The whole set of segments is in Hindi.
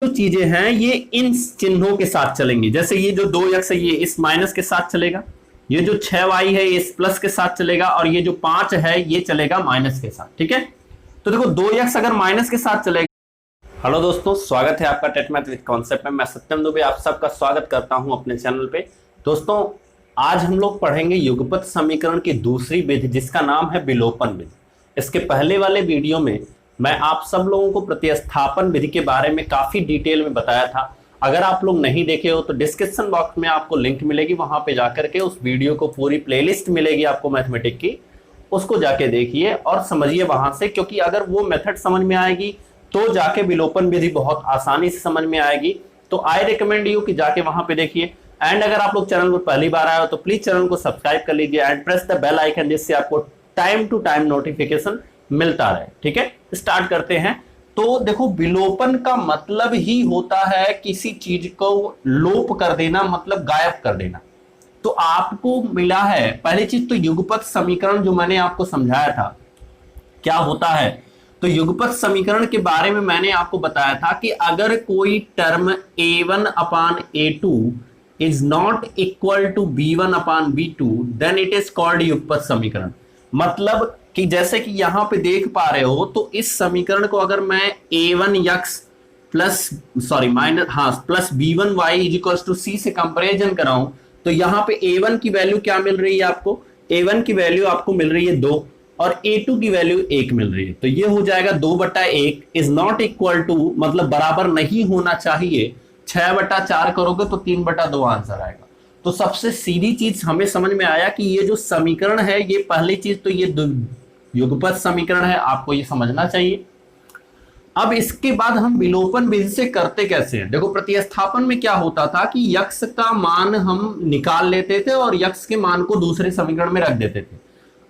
जो चीजें हैं ये इन चिन्हों के साथ चलेंगी। जैसे ये जो 2x है ये इस माइनस के साथ चलेगा, ये जो 6y है ये इस प्लस के साथ चलेगा, और ये जो 5 है ये चलेगा माइनस के साथ। ठीक है, तो देखो 2x अगर माइनस के साथ चलेगा। हेलो दोस्तों, स्वागत है आपका टेट मैथ विद कॉन्सेप्ट में। मैं सत्यम दुबे आप सबका स्वागत करता हूं अपने चैनल पे। दोस्तों, आज हम लोग पढ़ेंगे युगपत समीकरण की दूसरी विधि जिसका नाम है विलोपन विधि। इसके पहले वाले वीडियो में मैं आप सब लोगों को प्रतिस्थापन विधि के बारे में काफी डिटेल में बताया था। अगर आप लोग नहीं देखे हो तो डिस्क्रिप्शन बॉक्स में आपको लिंक मिलेगी, वहां पे जाकर के उस वीडियो को पूरी प्लेलिस्ट मिलेगी आपको मैथमेटिक की, उसको जाके देखिए और समझिए वहां से, क्योंकि अगर वो मेथड समझ में आएगी तो जाके विलोपन विधि बहुत आसानी से समझ में आएगी। तो आई रिकमेंड यू कि जाके वहां पे देखिए। एंड अगर आप लोग चैनल पर पहली बार आए हो तो प्लीज चैनल को सब्सक्राइब कर लीजिए and press the bell icon, जिससे आपको टाइम टू टाइम नोटिफिकेशन मिलता रहे। ठीक है, स्टार्ट करते हैं। तो देखो, विलोपन का मतलब ही होता है किसी चीज को लोप कर देना, मतलब गायब कर देना। तो आपको मिला है पहली चीज तो युगपत समीकरण, जो मैंने आपको समझाया था क्या होता है। तो युगपत समीकरण के बारे में मैंने आपको बताया था कि अगर कोई term a1 upon a2 is not equal to b1 upon b2 then it is called युगपत समीकरण। मतलब कि जैसे कि यहां पे देख पा रहे हो, तो इस समीकरण को अगर मैं a1x plus b1y is equal to c से कंपेरिजन कराऊं, तो यहां पे a1 की वैल्यू क्या मिल रही है आपको? a1 की वैल्यू आपको मिल रही है 2 और a2 की वैल्यू 1 मिल रही है। तो ये हो जाएगा 2/1 इज नॉट इक्वल टू, मतलब बराबर नहीं होना चाहिए। 6/4 करोगे तो 3/2 आंसर आएगा। तो सबसे सीधी चीज हमें समझ में आया कि ये जो समीकरण है, ये पहली चीज तो ये युगपत समीकरण है, आपको ये समझना चाहिए। अब इसके बाद हम विलोपन विधि से करते कैसे हैं। देखो, प्रतिस्थापन में क्या होता था कि यक्स का मान हम निकाल लेते थे और यक्स के मान को दूसरे समीकरण में रख देते थे।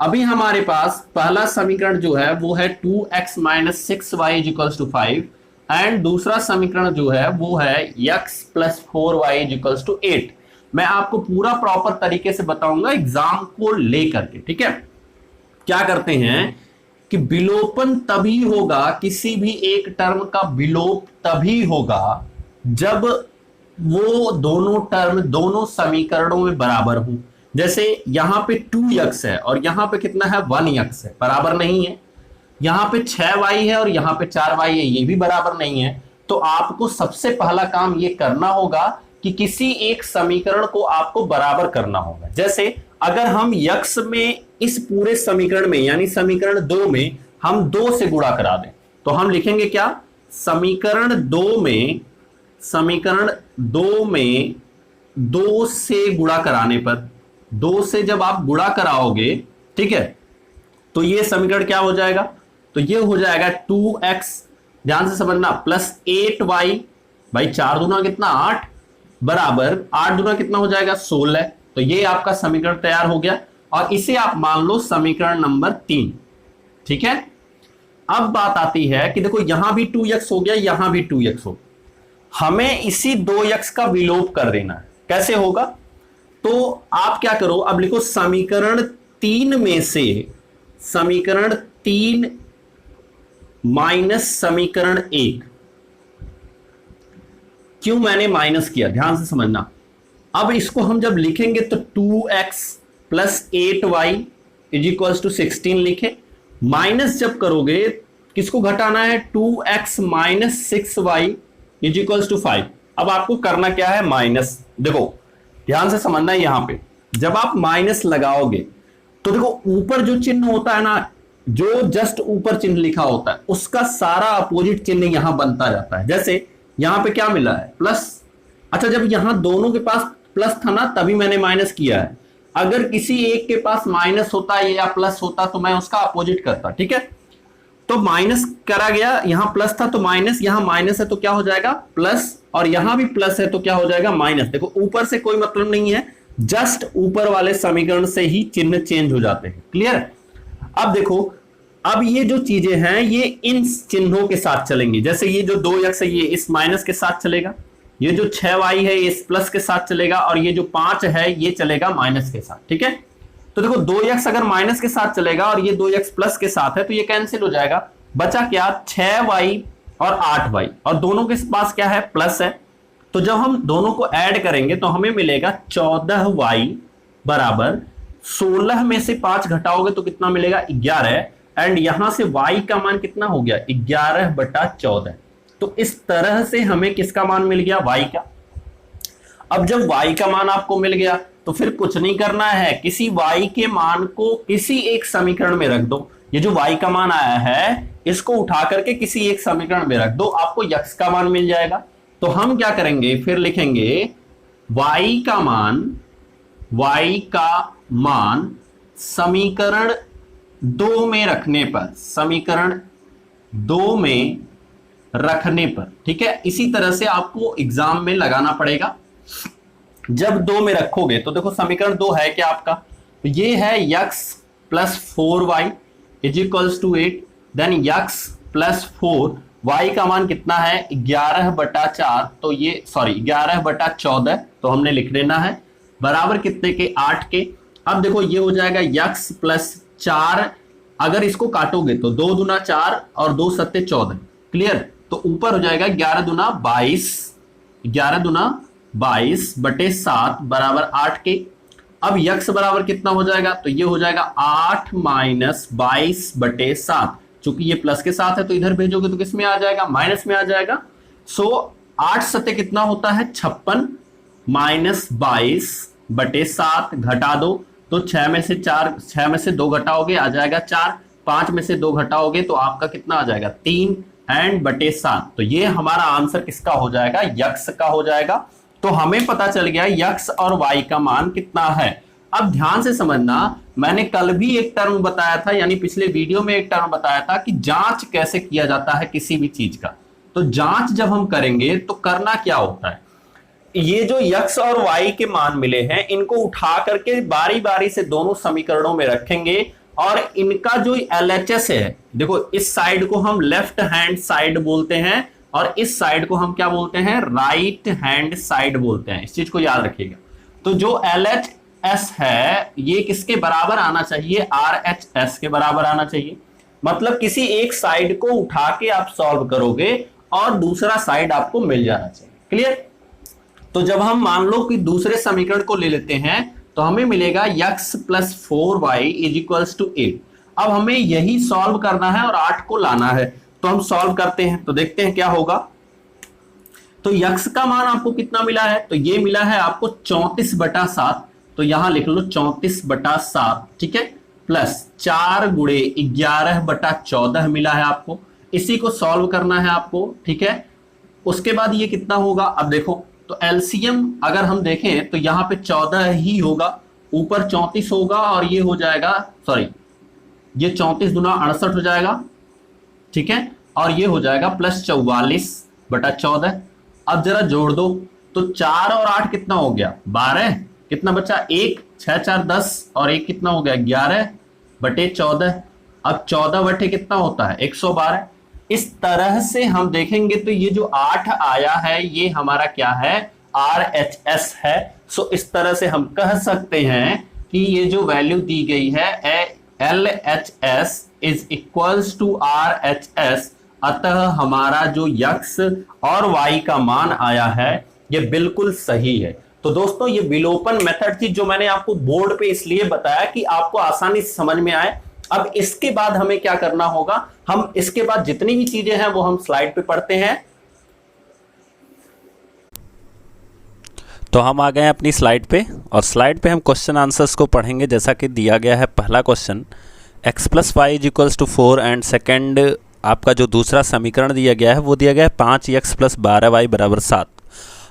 अभी हमारे पास पहला समीकरण जो है वो है 2x minus 6y is equal to 5 and दूसरा समीकरण जो है वो है x plus 4y is equal to 8। मैं आपको पूरा प्रॉपर तरीके से बताऊंगा एग्जाम को लेकर के। ठीक है, क्या करते हैं कि विलोपन तभी होगा, किसी भी एक टर्म का विलोप तभी होगा जब वो दोनों टर्म दोनों समीकरणों में बराबर हो। जैसे यहां पे 2x है और यहां पे कितना है 1x है, बराबर नहीं है। यहां पे 6y है और यहां पे 4y है, ये भी बराबर नहीं है। तो आपको सबसे पहला काम ये करना होगा कि किसी एक समीकरण को आपको बराबर करना होगा। जैसे अगर हम यक्स में इस पूरे समीकरण में, यानी समीकरण 2 में हम 2 से गुणा करा दें, तो हम लिखेंगे क्या? समीकरण 2 में 2 से गुणा कराने पर, 2 से जब आप गुणा कराओगे, ठीक है, तो ये समीकरण क्या हो जाएगा? तो ये हो जाएगा 2x, ध्यान से समझना, प्लस 8y, भाई 4 दूना कितना 8, बराबर 8 दूना कितना हो जाएगा 16। तो ये आपका समीकरण तैयार हो गया और इसे आप मान लो समीकरण नंबर 3। ठीक है, अब बात आती है कि देखो यहां भी 2x हो गया, यहां भी 2x हो, हमें इसी 2x का विलोप कर देना है। कैसे होगा? तो आप क्या करो, अब लिखो समीकरण 3 में से समीकरण 3 माइनस समीकरण 1। क्यों मैंने माइनस किया, ध्यान से समझना। अब इसको हम जब लिखेंगे तो 2x plus 8y is equal to 16 लिखे। माइनस जब करोगे, किसको घटाना है? 2x minus 6y is equal to 5। अब आपको करना क्या है? माइनस। देखो ध्यान से समझना है, यहां पे जब आप माइनस लगाओगे तो देखो ऊपर जो चिन्ह होता है ना, जो जस्ट ऊपर चिन्ह लिखा होता है, उसका सारा अपोजिट चिन्ह यहां बनता जाता है। जैसे यहां पे क्या मिला है? प्लस। अच्छा, जब यहां दोनों के पास प्लस था ना, तभी मैंने माइनस किया है। अगर किसी एक के पास माइनस होता या प्लस होता तो मैं उसका अपोजिट करता। ठीक है, तो माइनस करा गया, यहां प्लस था तो माइनस, यहां माइनस है तो क्या हो जाएगा? प्लस, और यहां भी प्लस है तो क्या हो जाएगा? माइनस। देखो ऊपर से कोई मतलब नहीं है, जस्ट ऊपर वाले समीकरण से ही चिन्ह चेंज हो जाते हैं। क्लियर? अब देखो, अब ये जो चीजें हैं ये इन चिन्हों के साथ चलेंगी। जैसे ये जो 2x है ये इस माइनस के साथ चलेगा, ये जो 6y है इस प्लस के साथ चलेगा, और ये जो 5 है ये चलेगा माइनस के साथ। ठीक है, तो देखो 2x अगर माइनस के साथ चलेगा और ये 2x प्लस के साथ है तो ये कैंसिल हो जाएगा। बचा क्या? 6y और 8y, और दोनों के पास क्या है, प्लस है। तो जब हम दोनों को ऐड करेंगे तो हमें मिलेगा 14y बराबर 16 में से 5 घटाओगे तो कितना मिलेगा, 11। एंड यहां से y का मान कितना हो गया, 11/14। तो इस तरह से हमें किसका मान मिल गया, y का। अब जब y का मान आपको मिल गया तो फिर कुछ नहीं करना है, किसी y के मान को किसी एक समीकरण में रख दो। ये जो y का मान आया है इसको उठा करके किसी एक समीकरण में रख दो, आपको x का मान मिल जाएगा। तो हम क्या करेंगे, फिर लिखेंगे y का मान समीकरण 2 में रखने पर, समीकरण 2 में रखने पर, ठीक है। इसी तरह से आपको एग्जाम में लगाना पड़ेगा। जब 2 में रखोगे तो देखो समीकरण 2 है क्या आपका, तो ये है x plus 4y is equals to 8, then x plus 4, y का मान कितना है 11/4, तो ये सॉरी 11/14, तो हमने लिख देना है बराबर कितने के, 8 के। अब देखो ये हो जाएगा x प्लस 4, अगर इसको काटोगे तो 2 दूना 4 और 2 सत्ते 14, क्लियर। तो ऊपर हो जाएगा 11 दूना 22, 11 दूना 22/7 बराबर 8 के। अब x बराबर कितना हो जाएगा, तो ये हो जाएगा 8 माइनस 22/7, चूंकि ये प्लस के साथ है तो इधर भेजोगे तो किस में आ जाएगा, माइनस में आ जाएगा। सो 8 सत्ते कितना होता है 56, माइनस 22/7 घटा दो तो 6 में से 2 घटाओगे आ जाएगा 4, 5 में से 2 घटाओगे तो आपका कितना आ जाएगा 3 एंड बटे 7। तो ये हमारा आंसर किसका हो जाएगा, यक्स का हो जाएगा। तो हमें पता चल गया यक्स और वाई का मान कितना है। अब ध्यान से समझना, मैंने कल भी एक टर्म बताया था, यानी पिछले वीडियो में एक टर्म बताया था कि जांच कैसे किया जाता है किसी भी चीज का। तो जांच जब हम करेंगे तो करना क्या होता है, ये जो यक्स और वाई के मान मिले हैं इनको उठा करके बारी बारी से दोनों समीकरणों में रखेंगे और इनका जो LHS है, देखो इस साइड को हम लेफ्ट हैंड साइड बोलते हैं और इस साइड को हम क्या बोलते हैं, राइट हैंड साइड बोलते हैं। इस चीज को याद रखिएगा। तो जो LHS है ये किसके बराबर आना चाहिए, RHS के बराबर आना चाहिए। मतलब किसी एक साइड को उठा के आप सॉल्व करोगे और दूसरा साइड आपको मिल जाना चाहिए, क्लियर। तो जब हम मान लो कि दूसरे समीकरण को ले लेते हैं तो हमें मिलेगा x plus 4y is equals to 8। अब हमें यही सॉल्व करना है और 8 को लाना है, तो हम सॉल्व करते हैं तो देखते हैं क्या होगा। तो x का मान आपको कितना मिला है, तो ये मिला है आपको 34/7, तो यहां लिख लो 34/7, ठीक है, प्लस 4 गुणे 11/14 मिला है आपको। इसी को सॉल्व करना है आपको, ठीक है। उसके बाद ये कितना होगा, अब देखो तो एलसीएम अगर हम देखें तो यहां पे 14 ही होगा, ऊपर 34 होगा और ये हो जाएगा, सॉरी ये 34 दूना 68 हो जाएगा, ठीक है, और ये हो जाएगा प्लस 44/14। अब जरा जोड़ दो तो 4 और 8 कितना हो गया 12, कितना बचा 1, 6 4 10 और 1 कितना हो गया 11/14। अब 14 बटे कितना होता है 112। इस तरह से हम देखेंगे तो ये जो 8 आया है ये हमारा क्या है, RHS है। सो इस तरह से हम कह सकते हैं कि ये जो वैल्यू दी गई है LHS is equals to RHS। अतः हमारा जो यक्स और वाई का मान आया है ये बिल्कुल सही है। तो दोस्तों ये विलोपन मेथड थी जो मैंने आपको बोर्ड पे इसलिए बताया कि आपको आसानी से समझ में आए। अब इसके बाद हमें क्या करना होगा, हम इसके बाद जितनी भी चीजें हैं वो हम स्लाइड पे पढ़ते हैं। तो हम आ गए हैं अपनी स्लाइड पे और स्लाइड पे हम क्वेश्चन आंसर्स को पढ़ेंगे। जैसा कि दिया गया है पहला question x plus Y is equals to 4 and second आपका जो दूसरा समीकरण दिया गया है वो दिया गया है 5x प्लस 12y बराबर 7।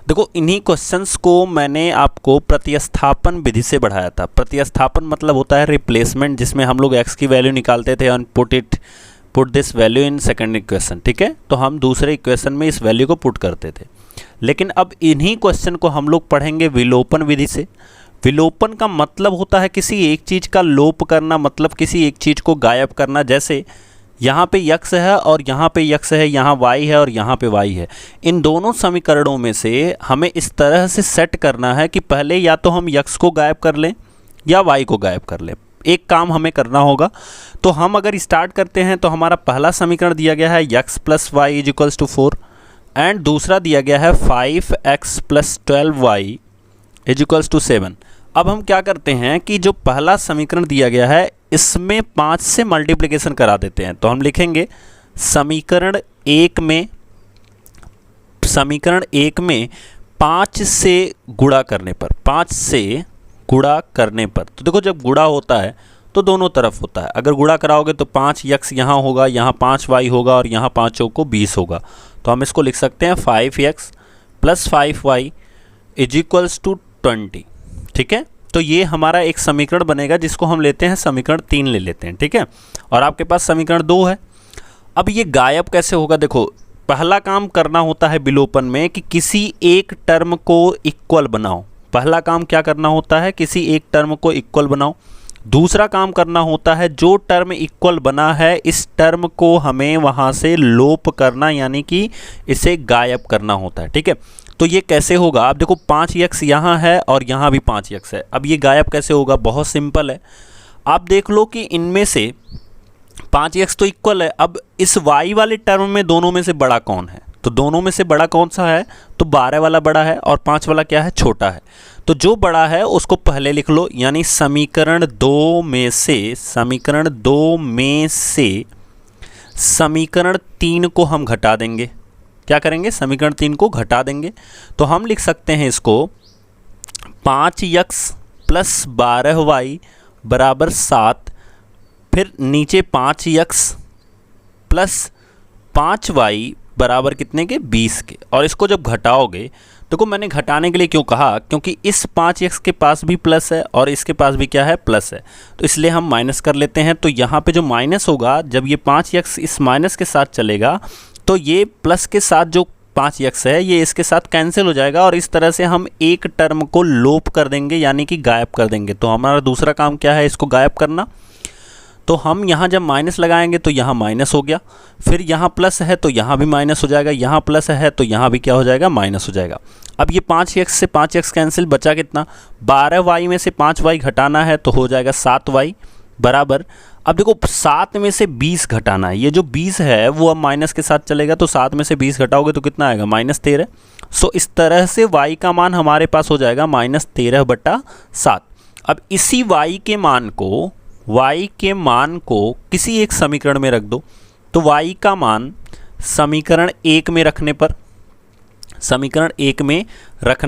देखो इन्हीं क्वेश्चंस को मैंने आपको प्रतिस्थापन विधि से बढ़ाया था। प्रतिस्थापन मतलब होता है रिप्लेसमेंट, जिसमें हम लोग x की वैल्यू निकालते थे और put this value in second equation, ठीक है। तो हम दूसरे इक्वेशन में इस वैल्यू को पुट करते थे। लेकिन अब इन्हीं क्वेश्चन को हम लोग पढ़ेंगे विलोपन विधि से। विलोपन का मतलब होता है किसी एक चीज़ का लोप करना, मतलब किसी एक चीज़ को गायब करना। जैसे यहाँ पे x है और यहाँ पे x है, यहाँ y है और यहाँ पे y है। इन दोनों समीकरणों में से हमें इस तरह से सेट करना है कि पहले या तो हम x को गायब कर लें या y को गायब कर लें। एक काम हमें करना होगा। तो हम अगर स्टार्ट करते हैं तो हमारा पहला समीकरण दिया गया है x plus Y is equals to 4 and दूसरा दिया गया है 5x plus 12y is equals to 7। अब हम क्या करते हैं कि जो पहला समीकरण दिया गया है इसमें 5 से मल्टीप्लिकेशन करा देते हैं। तो हम लिखेंगे समीकरण एक में 5 से गुणा करने पर, 5 से गुणा करने पर, तो देखो जब गुणा होता है तो दोनों तरफ होता है। अगर गुणा कराओगे तो 5x यहाँ होगा, यहाँ 5y होगा और यहाँ 5 चौको 20 होगा। तो हम इसको लिख सकते हैं 5x plus 5y is equals to 20। ठीक है, तो ये हमारा एक समीकरण बनेगा जिसको हम लेते हैं समीकरण 3 ले लेते हैं। ठीक है, और आपके पास समीकरण 2 है। अब ये गायब कैसे होगा? देखो पहला काम करना होता है विलोपन में कि किसी एक टर्म को इक्वल बनाओ। पहला काम क्या करना होता है? किसी एक टर्म को इक्वल बनाओ। दूसरा काम करना होता है जो टर्म इक्वल बना है इस टर्म को हमें वहाँ से लोप करना, यानी कि इसे गायब करना होता है। ठीक है, तो ये कैसे होगा? आप देखो 5x यहाँ है और यहाँ भी 5x है। अब ये गायब कैसे होगा? बहुत सिंपल है। आप देख लो कि इनमें से 5x तो इक्वल है। अब इस y वाले टर्म में दोनों में से बड़ा कौन है? तो दोनों में से बड़ा कौन सा है? तो 12 वाला बड़ा है और 5 वाला क्या है? छोटा है। तो जो बड़ा है उसको पहले लिख लो, यानी समीकरण 2 में से समीकरण 3 को हम घटा देंगे। क्या करेंगे? समीकरण 3 को घटा देंगे। तो हम लिख सकते हैं इसको 5x प्लस 12y बराबर 7, फिर नीचे 5x प्लस 5y बराबर कितने के? 20 के। और इसको जब घटाओगे, देखो मैंने घटाने के लिए क्यों कहा, क्योंकि इस 5x के पास भी प्लस है और इसके पास भी क्या है? प्लस है। तो इसलिए हम माइनस कर लेते हैं। तो यहाँ पे जो माइनस होगा, जब ये 5x इस माइनस के साथ चलेगा तो ये प्लस के साथ जो 5x है ये इसके साथ कैंसिल हो जाएगा और इस तरह से हम एक टर्म को लोप कर देंगे, यानी कि गायब कर देंगे। तो हमारा दूसरा काम क्या है? इसको गायब करना। तो हम यहाँ जब माइनस लगाएंगे तो यहाँ माइनस हो गया, फिर यहाँ प्लस है तो यहाँ भी माइनस हो जाएगा, यहाँ प्लस है तो यहाँ भी क्या हो जाएगा? माइनस हो जाएगा। अब ये 5x से 5x कैंसिल, बचा कितना? 12y में से 5y घटाना है तो हो जाएगा 7y बराबर। अब देखो 7 में से 20 घटाना है। ये जो 20 है वो अब माइनस के साथ चलेगा, तो 7 में से 20 घटाओगे तो कितना आएगा? -13। सो इस तरह से y का मान हमारे पास हो जाएगा -13/7। अब इसी y के मान को किसी एक समीकरण में रख दो। तो y का मान समीकरण 1 में रखने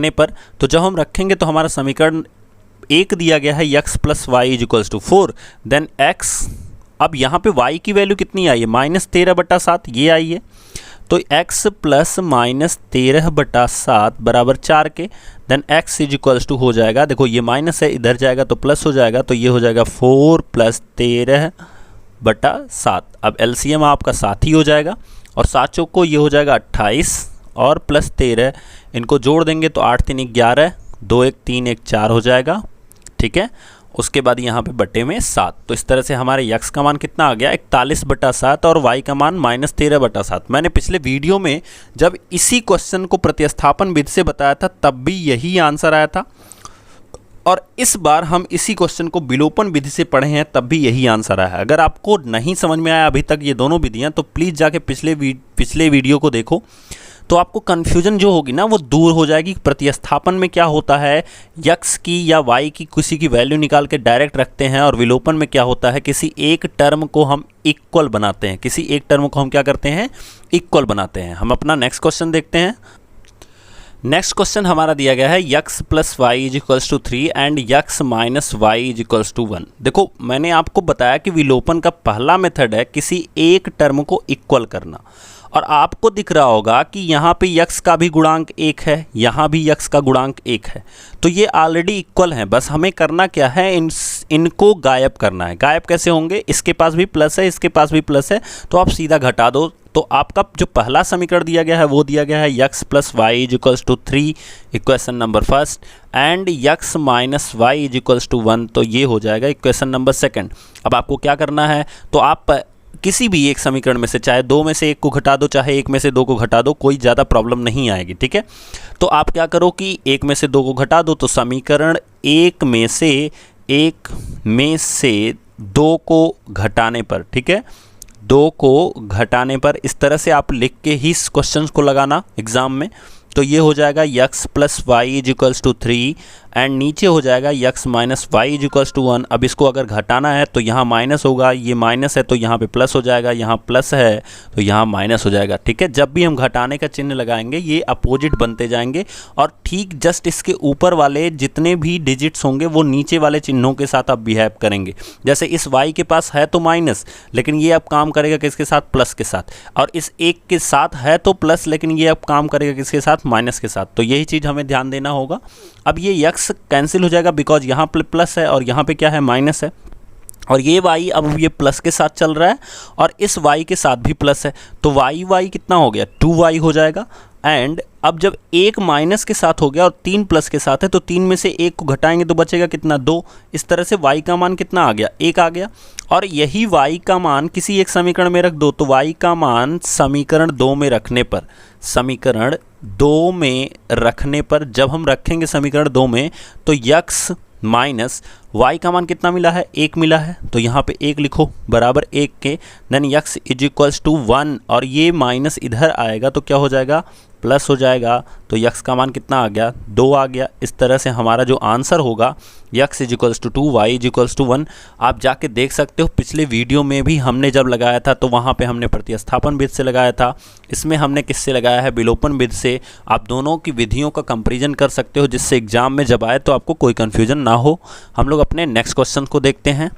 पर तो जब हम रखेंगे तो हमारा समीकरण 1 दिया गया है x plus Y is equals to 4, then x, अब यहाँ पे y की वैल्यू कितनी आई है? -13/7 ये आई है। तो x प्लस -13/7 बराबर 4 के, then x is equals to हो जाएगा, देखो ये माइनस है, इधर जाएगा तो प्लस हो जाएगा, तो ये हो जाएगा 4 + 13/7। अब LCM आपका 7 ही हो जाएगा और 7 चौक को ये हो जाएगा 28 और +13, इनको जोड़ देंगे तो 8 3 11, 2 1 3 1 4 हो जाएगा। ठीक है, उसके बाद यहाँ पे बटे में 7। तो इस तरह से हमारे x का मान कितना आ गया? 41/7 और y का मान -13/7। मैंने पिछले वीडियो में जब इसी क्वेश्चन को प्रतिस्थापन विधि से बताया था तब भी यही आंसर आया था, और इस बार हम इसी क्वेश्चन को विलोपन विधि से पढ़े हैं तब भी यही आंसर आया है। अगर आपको नहीं समझ में आया अभी तक ये दोनों विधियाँ, तो प्लीज़ जाके पिछले वीडियो को देखो, तो आपको कन्फ्यूजन जो होगी ना वो दूर हो जाएगी। प्रतिस्थापन में क्या होता है, x की या y की किसी की वैल्यू निकाल के डायरेक्ट रखते हैं, और विलोपन में क्या होता है, किसी एक टर्म को हम इक्वल बनाते हैं, किसी एक टर्म को हम क्या करते हैं? इक्वल बनाते हैं। हम अपना नेक्स्ट क्वेश्चन देखते हैं। नेक्स्ट क्वेश्चन हमारा दिया गया है x + y = 3 and x - y = 1। देखो मैंने आपको बताया कि विलोपन का पहला मेथड है किसी एक टर्म को इक्वल करना, और आपको दिख रहा होगा कि यहाँ पे x का भी गुणांक 1 है, यहाँ भी x का गुणांक 1 है, तो ये ऑलरेडी इक्वल हैं। बस हमें करना क्या है, इनको गायब करना है। गायब कैसे होंगे? इसके पास भी प्लस है, इसके पास भी प्लस है, तो आप सीधा घटा दो। तो आपका जो पहला समीकरण दिया गया है वो दिया गया है x + y = 3, equation number first, and x - y = 1, तो ये हो जाएगा इक्वेशन नंबर सेकंड। अब आपको क्या करना है, तो आप किसी भी एक समीकरण में से, चाहे 2 में से 1 को घटा दो, चाहे 1 में से 2 को घटा दो, कोई ज़्यादा प्रॉब्लम नहीं आएगी। ठीक है, तो आप क्या करो कि 1 में से 2 को घटा दो, तो समीकरण 1 में से एक में से 2 को घटाने पर, ठीक है, 2 को घटाने पर इस तरह से आप लिख के ही इस क्वेश्चन को लगाना एग्जाम में। तो ये हो जाएगा x plus Y is equals to 3 and नीचे हो जाएगा x minus Y is equals to 1। अब इसको अगर घटाना है तो यहाँ माइनस होगा, ये माइनस है तो यहाँ पे प्लस हो जाएगा, यहाँ प्लस है तो यहाँ माइनस हो जाएगा, ठीक है। जब भी हम घटाने का चिन्ह लगाएंगे ये अपोजिट बनते जाएंगे और ठीक जस्ट इसके ऊपर वाले जितने भी डिजिट्स होंगे वो नीचे वाले चिन्हों के साथ आप बिहेव करेंगे। जैसे इस y के पास है तो माइनस, लेकिन ये अब काम करेगा किसके साथ, प्लस के साथ, और इस 1 के साथ है तो प्लस, लेकिन ये अब काम करेगा किसके साथ, माइनस के साथ। तो यही चीज़ हमें ध्यान देना होगा। अब ये x कैंसिल हो जाएगा बिकॉज यहाँ प्लस है और यहाँ पे क्या है, माइनस है, और ये y अब ये प्लस के साथ चल रहा है और इस y के साथ भी प्लस है, तो y कितना हो गया, 2y हो जाएगा। एंड अब जब 1 माइनस के साथ हो गया और 3 प्लस के साथ है तो 3 में से 1 को घटाएंगे तो बचेगा कितना, 2। इस तरह से y का मान कितना आ गया, 1 आ गया। और यही y का मान किसी एक समीकरण में रख दो तो y का मान समीकरण 2 में रखने पर, समीकरण 2 में रखने पर जब हम रखेंगे समीकरण 2 में तो x माइनस y का मान कितना मिला है, 1 मिला है, तो यहाँ पे 1 लिखो बराबर 1 के, then x is equals to 1 और ये माइनस इधर आएगा तो क्या हो जाएगा, प्लस हो जाएगा। तो x का मान कितना आ गया, 2 आ गया। इस तरह से हमारा जो आंसर होगा x is equals to 2, y is equals to 1। आप जाके देख सकते हो पिछले वीडियो में भी हमने जब लगाया था तो वहाँ पे हमने प्रतिस्थापन विधि से लगाया था, इसमें हमने किससे लगाया है, विलोपन विधि से। आप दोनों की विधियों का कंपेरिजन कर सकते हो जिससे एग्जाम में जब आए तो आपको कोई कन्फ्यूजन ना हो। हम लोग अपने नेक्स्ट क्वेश्चन को देखते हैं।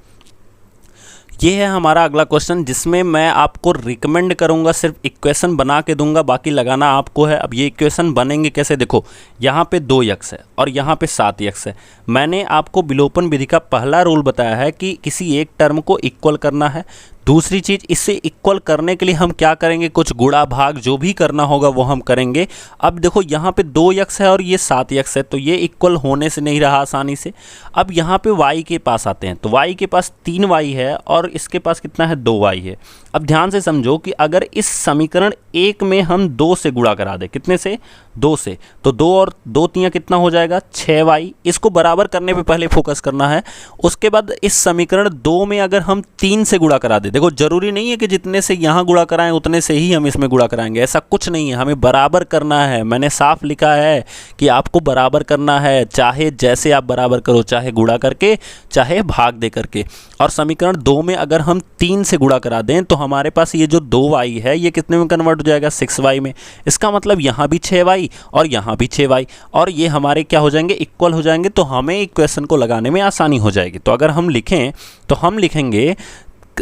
ये है हमारा अगला क्वेश्चन जिसमें मैं आपको रिकमेंड करूंगा सिर्फ इक्वेशन बना के दूंगा, बाकी लगाना आपको है। अब ये इक्वेशन बनेंगे कैसे, देखो यहाँ पे 2x है और यहाँ पे 7x है। मैंने आपको विलोपन विधि का पहला रूल बताया है कि किसी एक टर्म को इक्वल करना है। दूसरी चीज़, इससे इक्वल करने के लिए हम क्या करेंगे, कुछ गुणा भाग जो भी करना होगा वो हम करेंगे। अब देखो यहाँ पे 2x है और ये 7x है तो ये इक्वल होने से नहीं रहा आसानी से। अब यहाँ पे y के पास आते हैं तो y के पास 3y है और इसके पास कितना है, 2y है। अब ध्यान से समझो कि अगर इस समीकरण 1 में हम 2 से गुणा करा दें, कितने से, 2 से, तो 2 और 2 तियाँ कितना हो जाएगा, 6y। इसको बराबर करने पे पहले फोकस करना है। उसके बाद इस समीकरण 2 में अगर हम 3 से गुणा करा दें, देखो जरूरी नहीं है कि जितने से यहाँ गुणा कराएं उतने से ही हम इसमें गुणा कराएंगे, ऐसा कुछ नहीं है, हमें बराबर करना है। मैंने साफ लिखा है कि आपको बराबर करना है, चाहे जैसे आप बराबर करो, चाहे गुणा करके चाहे भाग दे करके। और समीकरण 2 में अगर हम 3 से गुणा करा दें तो हमारे पास ये जो 2y है ये कितने में कन्वर्ट हो जाएगा, 6y में। इसका मतलब यहाँ भी 6y और यहाँ भी 6y और ये हमारे क्या हो जाएंगे, इक्वल हो जाएंगे। तो हमें इक्वेशन को लगाने में आसानी हो जाएगी। तो अगर हम लिखें तो हम लिखेंगे,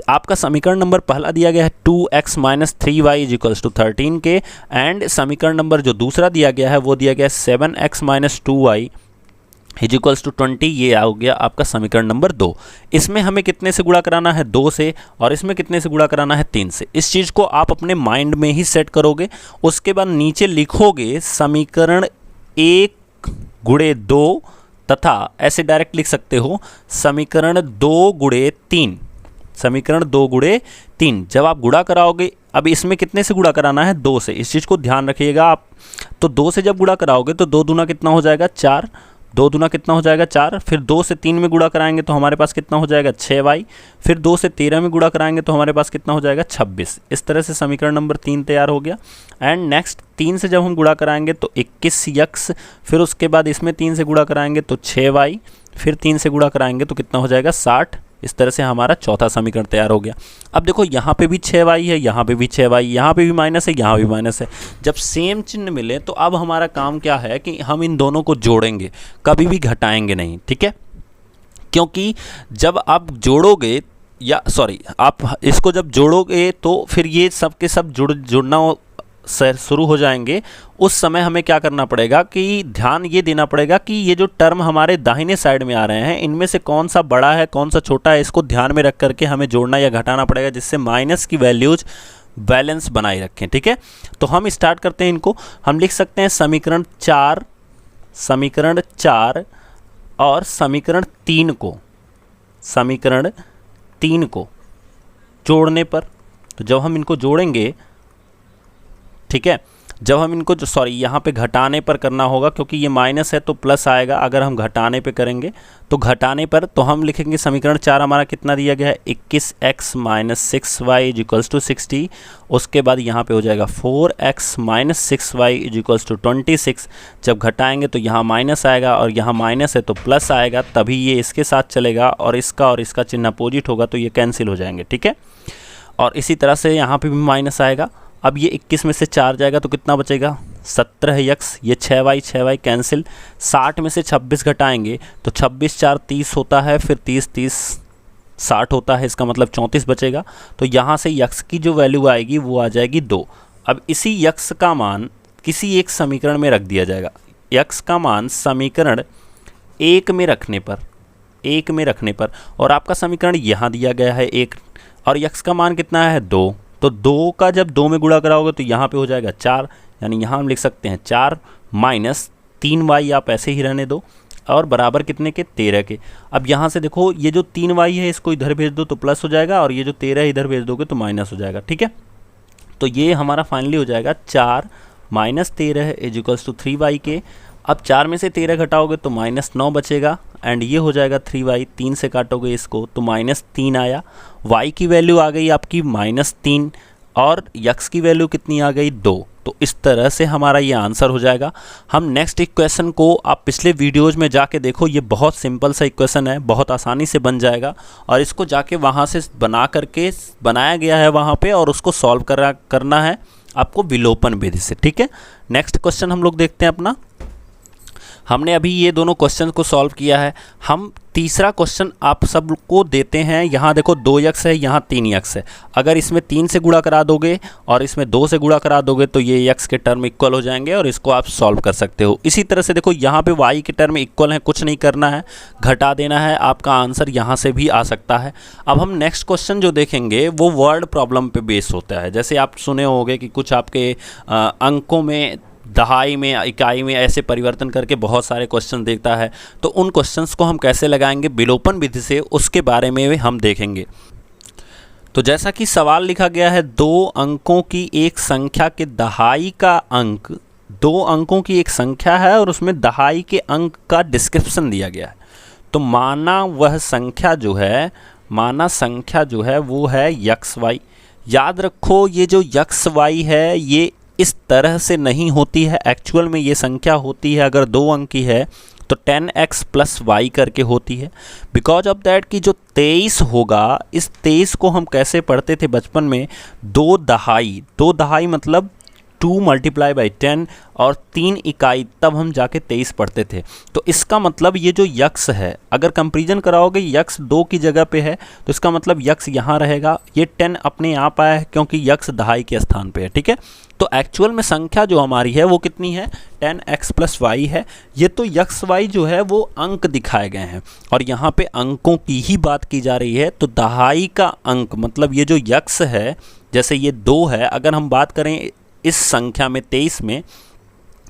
आपका समीकरण नंबर पहला दिया गया है 2x minus 3y is equals to 13 के, एंड समीकरण नंबर जो दूसरा दिया गया है वो दिया गया है 7x minus 2y is equals to 20। ये आ गया आपका समीकरण नंबर 2। इसमें हमें कितने से गुणा कराना है, 2 से, और इसमें कितने से गुणा कराना है, 3 से। इस चीज़ को आप अपने माइंड में ही सेट करोगे। उसके बाद नीचे लिखोगे समीकरण 1 गुणे 2 तथा ऐसे डायरेक्ट लिख सकते हो समीकरण 2 गुणे 3, समीकरण 2 गुणे 3। जब आप गुणा कराओगे, अब इसमें कितने से गुणा कराना है, 2 से। इस चीज़ को ध्यान रखिएगा आप। तो 2 से जब गुणा कराओगे तो 2 दूना कितना हो जाएगा, 4, 2 दूना कितना हो जाएगा, 4। फिर 2 से 3 में गुणा कराएंगे तो हमारे पास कितना हो जाएगा, 6y। फिर 2 से 13 में गुणा कराएंगे तो हमारे पास कितना हो जाएगा, 26। इस तरह से समीकरण नंबर 3 तैयार हो गया। एंड नेक्स्ट 3 से जब हम गुणा कराएंगे तो 21x, फिर उसके बाद इसमें 3 से गुणा कराएंगे तो 6y, फिर 3 से गुणा कराएंगे तो कितना हो जाएगा, 60। इस तरह से हमारा चौथा समीकरण तैयार हो गया। अब देखो यहाँ पे भी 6y है, यहाँ पे भी 6y, यहाँ पे भी माइनस है, यहाँ भी माइनस है। जब सेम चिन्ह मिले तो अब हमारा काम क्या है कि हम इन दोनों को जोड़ेंगे, कभी भी घटाएंगे नहीं, ठीक है। क्योंकि जब आप जोड़ोगे आप इसको जब जोड़ोगे तो फिर ये सब के सब जुड़ना शुरू हो जाएंगे। उस समय हमें क्या करना पड़ेगा कि ध्यान ये देना पड़ेगा कि ये जो टर्म हमारे दाहिने साइड में आ रहे हैं इनमें से कौन सा बड़ा है कौन सा छोटा है, इसको ध्यान में रख करके हमें जोड़ना या घटाना पड़ेगा, जिससे माइनस की वैल्यूज बैलेंस बनाए रखें, ठीक है। तो हम स्टार्ट करते हैं इनको। हम लिख सकते हैं समीकरण 4 और समीकरण 3 को जोड़ने पर, तो जब हम इनको जोड़ेंगे, ठीक है, जब हम इनको सॉरी यहाँ पे घटाने पर करना होगा, क्योंकि ये माइनस है तो प्लस आएगा। अगर हम घटाने पे करेंगे तो घटाने पर तो हम लिखेंगे समीकरण 4 हमारा कितना दिया गया है 21x minus 6y is equals to 60। उसके बाद यहाँ पे हो जाएगा 4x minus 6y is equals to 26। जब घटाएंगे तो यहाँ माइनस आएगा और यहाँ माइनस है तो प्लस आएगा, तभी ये इसके साथ चलेगा और इसका चिन्ह अपोजिट होगा तो ये कैंसिल हो जाएंगे, ठीक है। और इसी तरह से यहाँ पे भी माइनस आएगा। अब ये 21 में से 4 जाएगा तो कितना बचेगा 17x, ये 6y कैंसिल। 60 में से 26 घटाएंगे तो 26 4 30 होता है, फिर 30 30 60 होता है, इसका मतलब 34 बचेगा। तो यहाँ से x की जो वैल्यू आएगी वो आ जाएगी 2। अब इसी x का मान किसी एक समीकरण में रख दिया जाएगा। x का मान समीकरण 1 में रखने पर और आपका समीकरण यहाँ दिया गया है 1 और x का मान कितना है 2, तो 2 का जब 2 में गुणा कराओगे तो यहाँ पे हो जाएगा 4, यानी यहाँ हम लिख सकते हैं 4 माइनस 3y, आप ऐसे ही रहने दो, और बराबर कितने के 13 के। अब यहाँ से देखो ये जो 3y है इसको इधर भेज दो तो प्लस हो जाएगा, और ये जो 13 है इधर भेज दोगे तो माइनस हो जाएगा, ठीक है। तो ये हमारा फाइनली हो जाएगा 4 minus 13 is equals to 3y के। अब 4 में से 13 घटाओगे तो -9 बचेगा, एंड ये हो जाएगा 3y, 3 से काटोगे इसको तो -3 आया। y की वैल्यू आ गई आपकी -3 और x की वैल्यू कितनी आ गई 2। तो इस तरह से हमारा ये आंसर हो जाएगा। हम नेक्स्ट इक्वेशन को आप पिछले वीडियोज़ में जाके देखो, ये बहुत सिंपल सा इक्वेशन है, बहुत आसानी से बन जाएगा, और इसको जाके वहाँ से बनाया गया है वहाँ पे, और उसको सॉल्व करना है आपको विलोपन विधि से, ठीक है। नेक्स्ट क्वेश्चन हम लोग देखते हैं अपना। हमने अभी ये दोनों क्वेश्चन को सॉल्व किया है। हम तीसरा क्वेश्चन आप सबको देते हैं। यहाँ देखो 2x है, यहाँ 3x है। अगर इसमें 3 से गुणा करा दोगे और इसमें 2 से गुणा करा दोगे तो ये x के टर्म इक्वल हो जाएंगे और इसको आप सॉल्व कर सकते हो। इसी तरह से देखो यहाँ पे y के टर्म इक्वल हैं, कुछ नहीं करना है, घटा देना है, आपका आंसर यहाँ से भी आ सकता है। अब हम नेक्स्ट क्वेश्चन जो देखेंगे वो वर्ड प्रॉब्लम पे बेस होता है। जैसे आप सुने होंगे कि कुछ आपके अंकों में, दहाई में, इकाई में ऐसे परिवर्तन करके बहुत सारे क्वेश्चन देखता है, तो उन क्वेश्चंस को हम कैसे लगाएंगे विलोपन विधि से, उसके बारे में हम देखेंगे। तो जैसा कि सवाल लिखा गया है, 2 अंकों की एक संख्या के दहाई का अंक, 2 अंकों की एक संख्या है और उसमें दहाई के अंक का डिस्क्रिप्शन दिया गया है। तो माना संख्या जो है वो है xy। याद रखो ये जो xy है ये इस तरह से नहीं होती है, एक्चुअल में ये संख्या होती है अगर 2 अंक की है तो 10x प्लस y करके होती है। बिकॉज ऑफ दैट कि जो 23 होगा, इस 23 को हम कैसे पढ़ते थे बचपन में, 2 दहाई मतलब 2 मल्टीप्लाई बाई 10 और 3 इकाई, तब हम जाके 23 पढ़ते थे। तो इसका मतलब ये जो यक्स है, अगर कंपैरिजन कराओगे यक्स 2 की जगह पे है तो इसका मतलब यक्स यहाँ रहेगा। ये 10 अपने आप आया है क्योंकि यक्स दहाई के स्थान पे है, ठीक है। तो एक्चुअल में संख्या जो हमारी है वो कितनी है 10x प्लस वाई है। ये तो यक्स वाई जो है वो अंक दिखाए गए हैं और यहाँ पे अंकों की ही बात की जा रही है। तो दहाई का अंक मतलब ये जो यक्स है, जैसे ये 2 है, अगर हम बात करें इस संख्या में 23 में,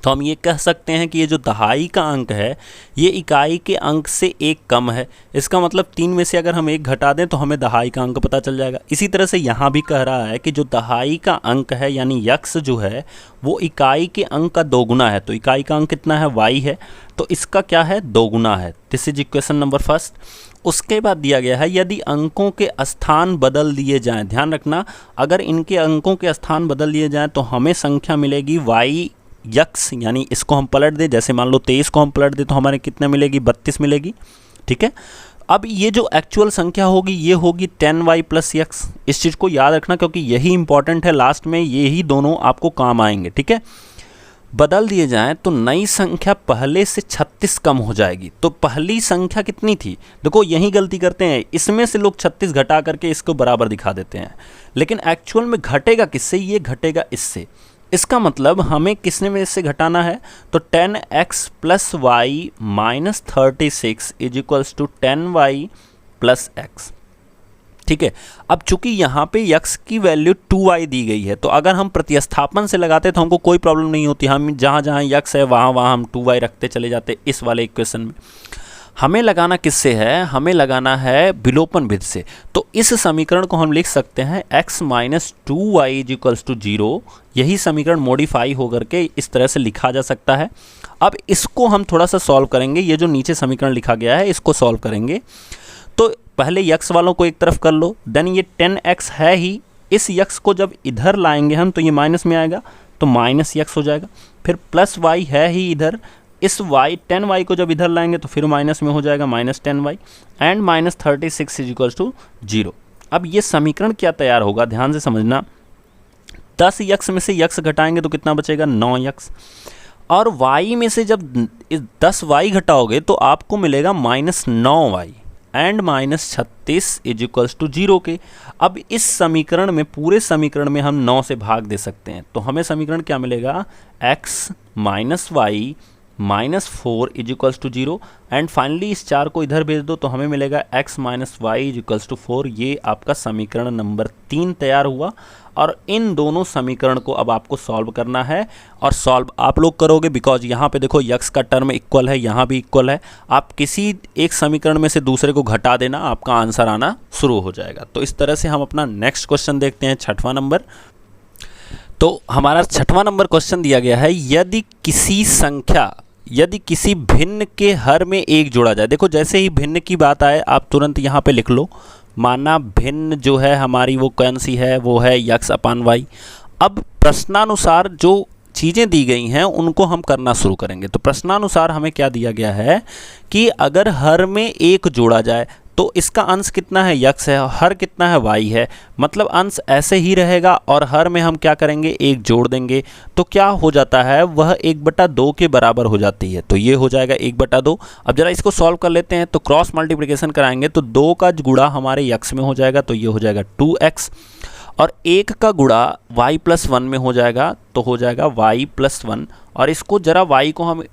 तो हम ये कह सकते हैं कि ये जो दहाई का अंक है ये इकाई के अंक से 1 कम है। इसका मतलब 3 में से अगर हम 1 घटा दें तो हमें दहाई का अंक पता चल जाएगा। इसी तरह से यहाँ भी कह रहा है कि जो दहाई का अंक है यानी यक्स जो है वो इकाई के अंक का 2 गुना है। तो इकाई का अंक कितना है y है, तो इसका क्या है 2 गुना है। This is equation number first. उसके बाद दिया गया है यदि अंकों के स्थान बदल दिए जाएं, ध्यान रखना अगर इनके अंकों के स्थान बदल दिए जाएं तो हमें संख्या मिलेगी y यक्स, यानी इसको हम पलट दें, जैसे मान लो 23 को हम पलट दें तो हमारे कितने मिलेगी 32 मिलेगी, ठीक है। अब ये जो एक्चुअल संख्या होगी ये होगी 10y प्लस यक्स। इस चीज़ को याद रखना क्योंकि यही इंपॉर्टेंट है, लास्ट में यही दोनों आपको काम आएंगे, ठीक है। बदल दिए जाएं तो नई संख्या पहले से 36 कम हो जाएगी। तो पहली संख्या कितनी थी, देखो यही गलती करते हैं, इसमें से लोग 36 घटा करके इसको बराबर दिखा देते हैं, लेकिन एक्चुअल में घटेगा किससे, ये घटेगा इससे। इसका मतलब हमें किसने में से घटाना है, तो 10x plus Y minus 36 is equals to 10y plus x, ठीक है। अब चूंकि यहाँ पे x की वैल्यू 2y दी गई है तो अगर हम प्रतिस्थापन से लगाते तो हमको कोई प्रॉब्लम नहीं होती, हम जहाँ जहाँ x है वहाँ वहाँ हम 2y रखते चले जाते इस वाले इक्वेशन में। हमें लगाना किससे है, हमें लगाना है विलोपन विधि से। तो इस समीकरण को हम लिख सकते हैं x minus 2y is equals to 0। यही समीकरण मॉडिफाई होकर के इस तरह से लिखा जा सकता है। अब इसको हम थोड़ा सा सॉल्व करेंगे, ये जो नीचे समीकरण लिखा गया है इसको सॉल्व करेंगे। तो पहले x वालों को एक तरफ कर लो, देन ये 10x है ही, इस x को जब इधर लाएंगे हम तो ये माइनस में आएगा तो माइनस x हो जाएगा। फिर प्लस y है ही इधर, इस y 10y को जब इधर लाएंगे तो फिर माइनस में हो जाएगा minus 10y and minus 36 is equals to 0। अब ये समीकरण क्या तैयार होगा, ध्यान से समझना। 10x में से x घटाएंगे तो कितना बचेगा, 9x। और y में से जब 10y घटाओगे तो आपको मिलेगा minus 9y and minus 36 is equals to 0 के। अब इस समीकरण में, पूरे समीकरण में हम 9 से भाग दे सकते हैं, तो हमें समीकरण क्या मिलेगा, x minus Y minus 4 is equals to 0 and finally इस 4 को इधर भेज दो तो हमें मिलेगा x minus Y is equals to 4। ये आपका समीकरण नंबर 3 तैयार हुआ। और इन दोनों समीकरण को अब आपको सॉल्व करना है, और सॉल्व आप लोग करोगे बिकॉज यहाँ पे देखो x का टर्म इक्वल है, यहाँ भी इक्वल है। आप किसी एक समीकरण में से दूसरे को घटा देना, आपका आंसर आना शुरू हो जाएगा। तो इस तरह से हम अपना नेक्स्ट क्वेश्चन देखते हैं, 6वां नंबर। तो हमारा 6वां नंबर क्वेश्चन दिया गया है, यदि किसी भिन्न के हर में एक जोड़ा जाए। देखो जैसे ही भिन्न की बात आए आप तुरंत यहाँ पे लिख लो, माना भिन्न जो है हमारी वो कौन सी है, वो है x अपान वाई। अब प्रश्नानुसार जो चीज़ें दी गई हैं उनको हम करना शुरू करेंगे। तो प्रश्नानुसार हमें क्या दिया गया है कि अगर हर में एक जोड़ा जाए तो इसका अंश कितना है, x है, हर कितना है, y है, मतलब अंश ऐसे ही रहेगा और हर में हम क्या करेंगे, एक जोड़ देंगे तो क्या हो जाता है, वह 1/2 के बराबर हो जाती है। तो ये हो जाएगा 1/2। अब जरा इसको सॉल्व कर लेते हैं। तो क्रॉस मल्टीप्लिकेशन कराएंगे तो 2 का गुणा हमारे x में हो जाएगा तो ये हो जाएगा 2x, और 1 का गुणा y प्लस 1 में हो जाएगा तो हो जाएगा y प्लस 1। और इसको जरा y को हम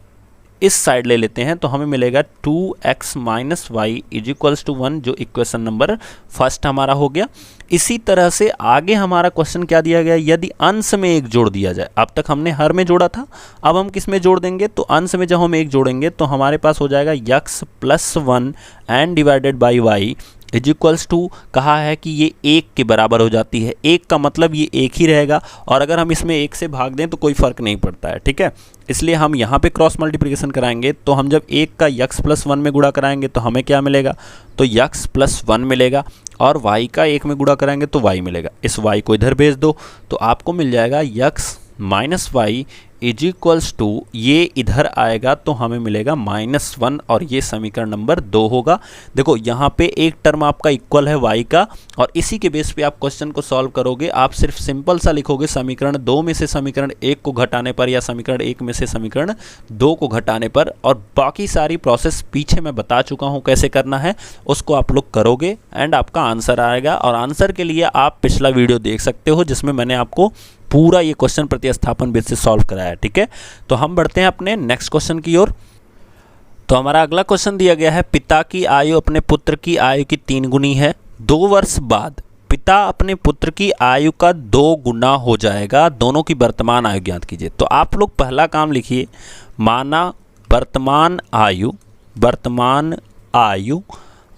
इस साइड ले लेते हैं तो हमें मिलेगा 2x minus Y is equals to 1, जो इक्वेशन नंबर फर्स्ट हमारा हो गया। इसी तरह से आगे हमारा क्वेश्चन क्या दिया गया, यदि अंश में एक जोड़ दिया जाए। अब तक हमने हर में जोड़ा था, अब हम किस में जोड़ देंगे, तो अंश में जब हम एक जोड़ेंगे तो हमारे पास हो जाएगा x plus 1 and divided by Y is equals to, कहा है कि ये 1 के बराबर हो जाती है। 1 का मतलब ये 1 ही रहेगा, और अगर हम इसमें 1 से भाग दें तो कोई फ़र्क नहीं पड़ता है, ठीक है। इसलिए हम यहाँ पे क्रॉस मल्टीप्लिकेशन कराएंगे तो हम जब 1 का x प्लस 1 में गुणा कराएंगे तो हमें क्या मिलेगा, तो x प्लस 1 मिलेगा, और y का 1 में गुणा कराएंगे तो y मिलेगा। इस y को इधर भेज दो तो आपको मिल जाएगा x minus Y is equals to, ये इधर आएगा तो हमें मिलेगा -1, और ये समीकरण नंबर 2 होगा। देखो यहाँ पे एक टर्म आपका इक्वल है y का, और इसी के बेस पे आप क्वेश्चन को सॉल्व करोगे। आप सिर्फ सिंपल सा लिखोगे, समीकरण 2 में से समीकरण 1 को घटाने पर, या समीकरण 1 में से समीकरण 2 को घटाने पर, और बाकी सारी प्रोसेस पीछे मैं बता चुका हूँ कैसे करना है, उसको आप लोग करोगे एंड आपका आंसर आएगा। और आंसर के लिए आप पिछला वीडियो देख सकते हो जिसमें मैंने आपको पूरा ये क्वेश्चन प्रतिस्थापन विधि से सॉल्व कराया, ठीक है। तो हम बढ़ते हैं अपने नेक्स्ट क्वेश्चन की ओर। तो हमारा अगला क्वेश्चन दिया गया है, पिता की आयु अपने पुत्र की आयु की 3 गुनी है। 2 वर्ष बाद पिता अपने पुत्र की आयु का 2 गुना हो जाएगा, दोनों की वर्तमान आयु ज्ञात कीजिए। तो आप लोग पहला काम लिखिए, माना वर्तमान आयु।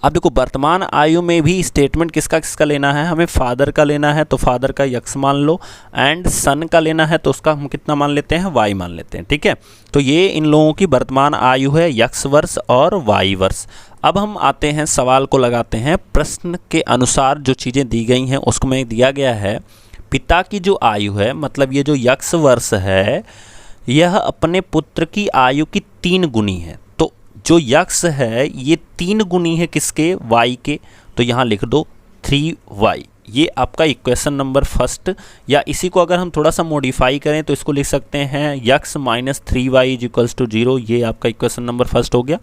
अब देखो वर्तमान आयु में भी स्टेटमेंट किसका किसका लेना है, हमें फादर का लेना है तो फादर का x मान लो, एंड सन का लेना है तो उसका हम कितना मान लेते हैं, y मान लेते हैं, ठीक है। तो ये इन लोगों की वर्तमान आयु है, x वर्ष और y वर्ष। अब हम आते हैं, सवाल को लगाते हैं। प्रश्न के अनुसार जो चीज़ें दी गई हैं उसको में दिया गया है, पिता की जो आयु है, मतलब ये जो x वर्ष है, यह अपने पुत्र की आयु की 3 गुनी है। तो जो x है ये 3 गुनी है किसके, y के, तो यहाँ लिख दो 3y। ये आपका इक्वेशन नंबर फर्स्ट, या इसी को अगर हम थोड़ा सा मॉडिफाई करें तो इसको लिख सकते हैं x minus 3y is equals to 0। ये आपका इक्वेशन नंबर फर्स्ट हो गया।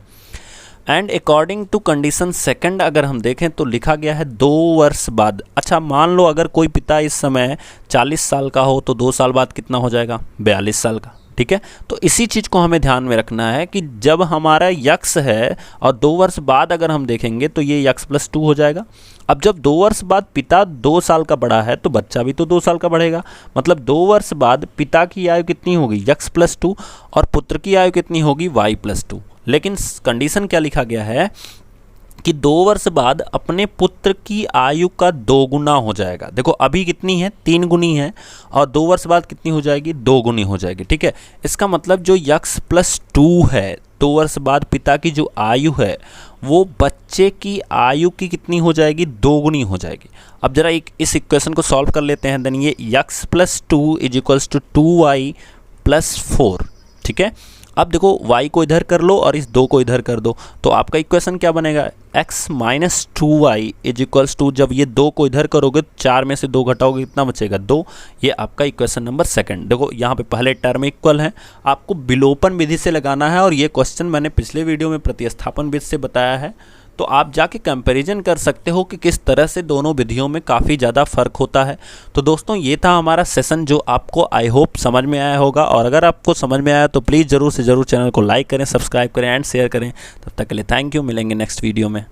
And according to condition second अगर हम देखें तो लिखा गया है 2 वर्ष बाद। अच्छा मान लो अगर कोई पिता इस समय 40 साल का हो तो 2 साल बाद कितना हो जाएगा, 42 साल का, ठीक है। तो इसी चीज़ को हमें ध्यान में रखना है कि जब हमारा यक्स है और 2 वर्ष बाद अगर हम देखेंगे तो ये यक्स प्लस 2 हो जाएगा। अब जब 2 वर्ष बाद पिता 2 साल का बढ़ा है तो बच्चा भी तो 2 साल का बढ़ेगा, मतलब 2 वर्ष बाद पिता की आयु कितनी होगी, यक्स प्लस 2, और पुत्र की आयु कितनी होगी, वाई प्लस 2। लेकिन कंडीशन क्या लिखा गया है कि 2 वर्ष बाद अपने पुत्र की आयु का 2 गुना हो जाएगा। देखो अभी कितनी है, 3 गुनी है, और 2 वर्ष बाद कितनी हो जाएगी, 2 गुनी हो जाएगी। ठीक है, इसका मतलब जो यक्स प्लस 2 है, 2 वर्ष बाद पिता की जो आयु है वो बच्चे की आयु की कितनी हो जाएगी, 2 गुनी हो जाएगी। अब जरा इस इक्वेशन को सॉल्व कर लेते हैं। देन ये X plus 2 is equals to 2y plus 4। ठीक है, अब देखो y को इधर कर लो और इस 2 को इधर कर दो, तो आपका इक्वेशन क्या बनेगा, x minus 2y is equals to, जब ये 2 को इधर करोगे 4 में से 2 घटाओगे कितना बचेगा, 2। ये आपका इक्वेशन नंबर सेकंड। देखो यहाँ पे पहले टर्म इक्वल है, आपको विलोपन विधि से लगाना है, और ये क्वेश्चन मैंने पिछले वीडियो में प्रतिस्थापन विधि से बताया है, तो आप जाके कंपैरिजन कर सकते हो कि किस तरह से दोनों विधियों में काफ़ी ज़्यादा फ़र्क होता है। तो दोस्तों ये था हमारा सेशन, जो आपको आई होप समझ में आया होगा, और अगर आपको समझ में आया तो प्लीज़ ज़रूर से ज़रूर चैनल को लाइक करें, सब्सक्राइब करें एंड शेयर करें। तब तक के लिए थैंक यू, मिलेंगे नेक्स्ट वीडियो में।